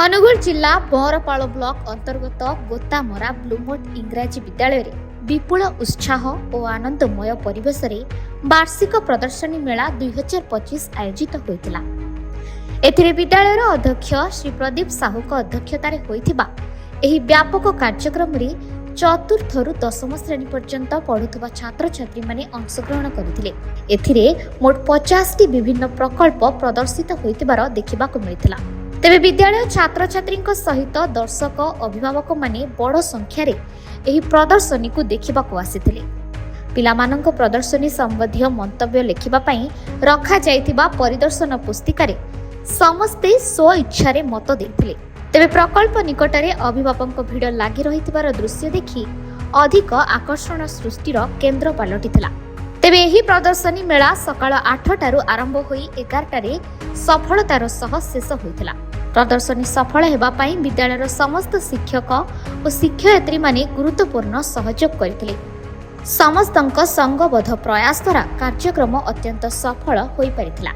अनुगुल जिला बरपाल ब्लॉक अंतर्गत गोतामरा ब्लूमोट इंग्राजी विद्यालय रे विपुल उत्साह और आनंदमय परिवेश रे वार्षिक प्रदर्शनी मेला 2025 आयोजित होइतिला। एथिरे विद्यालयर अध्यक्ष श्री प्रदीप साहू अध्यक्षतार होइथिबा एही व्यापक कार्यक्रम रे चतुर्थरु दशम श्रेणी पर्यंत पढ़ुथबा छात्र छात्री माने अंशग्रहण करथिले। एथिरे मोट 50 टी विभिन्न प्रकल्प प्रदर्शित होइतिबार देखिबाको मिलिथिला। तेबे विद्यालय छात्र छात्री सहित दर्शक अभिभावक माने बड़ संख्यार एही प्रदर्शनी को देखिबाको आसिथिले। पिलामानंक प्रदर्शनी संबंधी मंतव्य लेखिबा पई रखा जाइथिबा परिदर्शन पुस्तिकारे समस्ते स्व इच्छारे मत देथिले। तेबे प्रकल्प निकटरे अभिभावक भीड़ लागि रहिथिबार दृश्य देखि अधिक आकर्षण सृष्टिर केन्द्र पलटिथिला। तेबे एही प्रदर्शनी मेला सकाळ 8टारु आरंभ होई 11टारे सफलतार सह शेष होइथिला। प्रदर्शनी सफल हेबा पई विद्यालयर समस्त शिक्षक और शिक्षयित्री माने गुरुत्वपूर्ण सहयोग करथिले। समस्तंक संगबद्ध प्रयास द्वारा कार्यक्रम अत्यंत सफल होई परिथिला।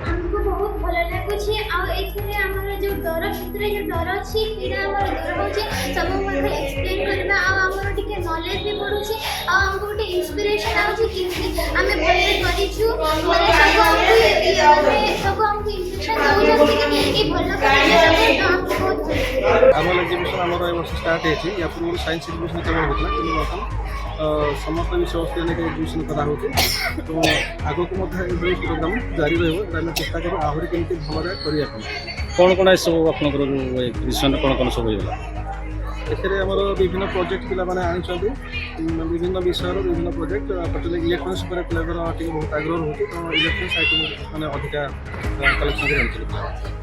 हमको बहुत भल लागुछि आ एथिरे हमर जो डर भितरे जो डर अछि एरा हमर डर होछि सब मते एक्सप्लेन करबा आ हमर टिके नॉलेज भी बढ़ुछि आ हमको टिके इंस्पिरेशन आउछि कि हमें भले करिछु माने सब हमको इंस्पिरेशन दउछि कि ए भल करले सब हमको बहुत आमर एग्जीबिशन आमर वर्ष स्टार्ट हेछि या पूर्व साइंस एग्जीबिशन केवल होतला कि वर्तमान समस्त विषय वस्तु लेके एग्जीबिशन करा होछि। तो आगो को मध्य एबे प्रोग्राम जारी रहबो हम चेष्टा करब आहुरी केमति भलरे करिया कोन सब आपनकर एग्जीबिशन कोन सब होइला। एथिरे हमर विभिन्न प्रोजेक्ट पिला माने आनिछथि विभिन्न विषय विभिन्न प्रोजेक्ट पर्टिकुलर इलेक्ट्रॉनिक्स पर पिलाकर बहुत आग्रह होछि। तो इलेक्ट्रॉनिक्स आइटम माने अधिका कलेक्शन रे आनिछथि।